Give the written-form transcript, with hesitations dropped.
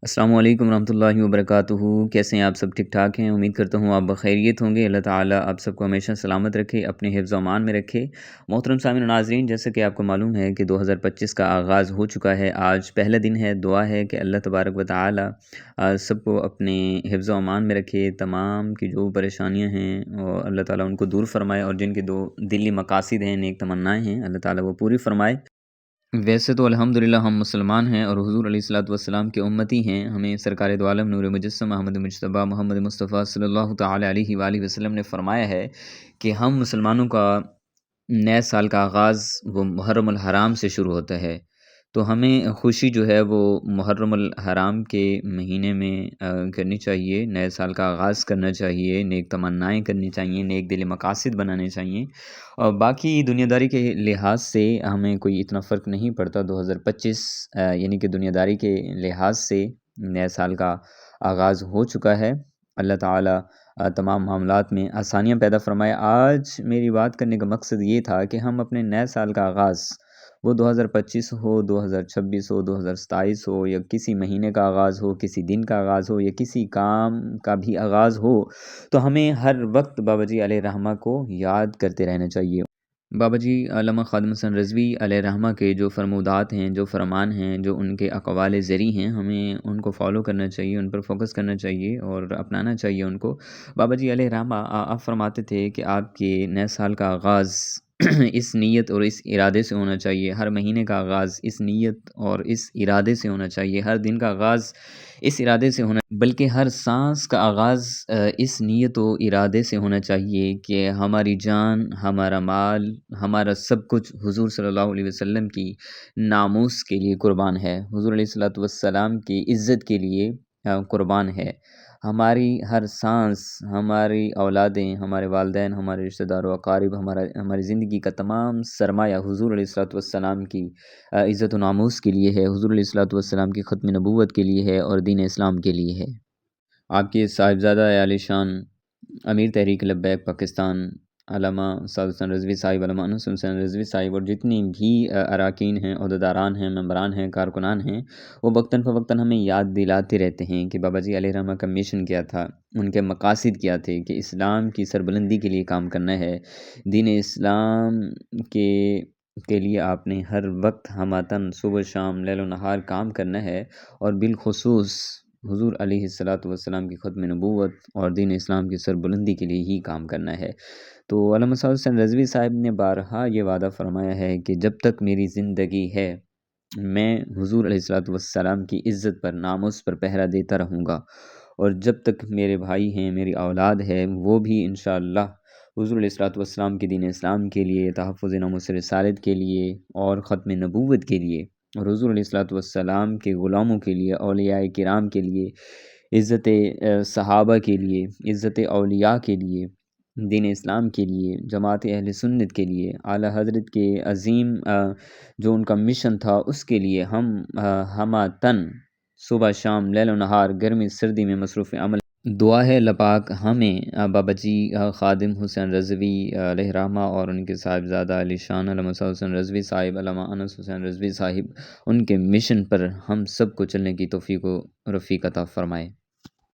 السلام علیکم ورحمۃ اللہ وبرکاتہ۔ کیسے ہیں آپ؟ سب ٹھیک ٹھاک ہیں؟ امید کرتا ہوں آپ بخیریت ہوں گے۔ اللہ تعالیٰ آپ سب کو ہمیشہ سلامت رکھے، اپنے حفظ و امان میں رکھے۔ محترم سامعین و ناظرین، جیسے کہ آپ کو معلوم ہے کہ 2025 کا آغاز ہو چکا ہے۔ آج پہلا دن ہے۔ دعا ہے کہ اللہ تبارک و تعالیٰ سب کو اپنے حفظ و امان میں رکھے۔ تمام کی جو پریشانیاں ہیں اور اللہ تعالیٰ ان کو دور فرمائے، اور جن کے دو دلی مقاصد ہیں، نیک تمنائیں ہیں، اللہ تعالیٰ وہ پوری فرمائے۔ ویسے تو الحمدللہ ہم مسلمان ہیں اور حضور علیہ الصلوۃ والسلام کے امتی ہیں۔ ہمیں سرکار دو عالم نور مجسم احمد مجتبیٰ محمد مصطفیٰ صلی اللہ تعالیٰ علیہ وآلہ وسلم نے فرمایا ہے کہ ہم مسلمانوں کا نئے سال کا آغاز وہ محرم الحرام سے شروع ہوتا ہے، تو ہمیں خوشی جو ہے وہ محرم الحرام کے مہینے میں کرنی چاہیے۔ نئے سال کا آغاز کرنا چاہیے، نیک تمنائیں کرنی چاہیے، نیک دل مقاصد بنانے چاہیے۔ اور باقی دنیا داری کے لحاظ سے ہمیں کوئی اتنا فرق نہیں پڑتا۔ 2025 یعنی کہ دنیا داری کے لحاظ سے نئے سال کا آغاز ہو چکا ہے۔ اللہ تعالیٰ تمام معاملات میں آسانیاں پیدا فرمائے۔ آج میری بات کرنے کا مقصد یہ تھا کہ ہم اپنے نئے سال کا آغاز، وہ 2025 ہو، 2026 ہو، 2027 ہو، یا کسی مہینے کا آغاز ہو، کسی دن کا آغاز ہو، یا کسی کام کا بھی آغاز ہو، تو ہمیں ہر وقت بابا جی علیہ رحمہ کو یاد کرتے رہنا چاہیے۔ بابا جی علامہ خادم حسن رضوی علیہ رحمہ کے جو فرمودات ہیں، جو فرمان ہیں، جو ان کے اقوال زرعی ہیں، ہمیں ان کو فالو کرنا چاہیے، ان پر فوکس کرنا چاہیے اور اپنانا چاہیے ان کو۔ بابا جی علیہ رحمہ آپ فرماتے تھے کہ آپ کے نئے سال کا آغاز اس نیت اور اس ارادے سے ہونا چاہیے، ہر مہینے کا آغاز اس نیت اور اس ارادے سے ہونا چاہیے، ہر دن کا آغاز اس ارادے سے ہونا، بلکہ ہر سانس کا آغاز اس نیت و ارادے سے ہونا چاہیے کہ ہماری جان، ہمارا مال، ہمارا سب کچھ حضور صلی اللہ علیہ وسلم کی ناموس کے لیے قربان ہے، حضور علیہ الصلوۃ والسلام کی عزت کے لیے قربان ہے۔ ہماری ہر سانس، ہماری اولادیں، ہمارے والدین، ہمارے رشتہ دار و اقارب، ہماری زندگی کا تمام سرمایہ حضور علیہ الصلوۃ والسلام کی عزت و ناموس کے لیے ہے، حضور علیہ الصلوۃ والسلام کی ختم نبوت کے لیے ہے اور دین اسلام کے لیے ہے۔ آپ کے صاحبزادہ عالی شان امیر تحریک لبیک پاکستان علامہ سعد حسین رضوی صاحب، علامہ انس حسین رضوی صاحب، اور جتنی بھی اراکین ہیں، عہدیداران ہیں، ممبران ہیں، کارکنان ہیں، وہ وقتاً فوقتاً ہمیں یاد دلاتے رہتے ہیں کہ بابا جی علیہ رحمہ کا مشن کیا تھا، ان کے مقاصد کیا تھے، کہ اسلام کی سربلندی کے لیے کام کرنا ہے، دین اسلام کے لیے آپ نے ہر وقت ہماتن صبح شام لیل و نہار کام کرنا ہے، اور بالخصوص حضور علیہ الصلوۃ والسلام کی ختم نبوت اور دین اسلام کی سربلندی کے لیے ہی کام کرنا ہے۔ تو علامہ سعد حسین رضوی صاحب نے بارہا یہ وعدہ فرمایا ہے کہ جب تک میری زندگی ہے، میں حضور علیہ الصلوۃ والسلام کی عزت پر، ناموس پر پہرا دیتا رہوں گا، اور جب تک میرے بھائی ہیں، میری اولاد ہے، وہ بھی انشاءاللہ حضور علیہ الصلوۃ والسلام کے دین اسلام کے لیے، تحفظ ناموس رسالت کے لیے اور ختم نبوت کے لیے، اور حضور علیہ الصلوۃ والسلام کے غلاموں کے لیے، اولیاء کرام کے لیے، عزت صحابہ کے لیے، عزت اولیاء کے لیے، دین اسلام کے لیے، جماعت اہل سنت کے لیے، اعلیٰ حضرت کے عظیم جو ان کا مشن تھا، اس کے لیے ہماتن صبح شام لیل و نہار، گرمی سردی میں مصروف عمل۔ دعا ہے اللہ پاک ہمیں بابا جی خادم حسین رضوی علیہ رحمہ اور ان کے صاحبزادہ علی شان علامہ سعد حسین رضوی صاحب، علامہ انس حسین رضوی صاحب، ان کے مشن پر ہم سب کو چلنے کی توفیق و رفیق عطا فرمائے۔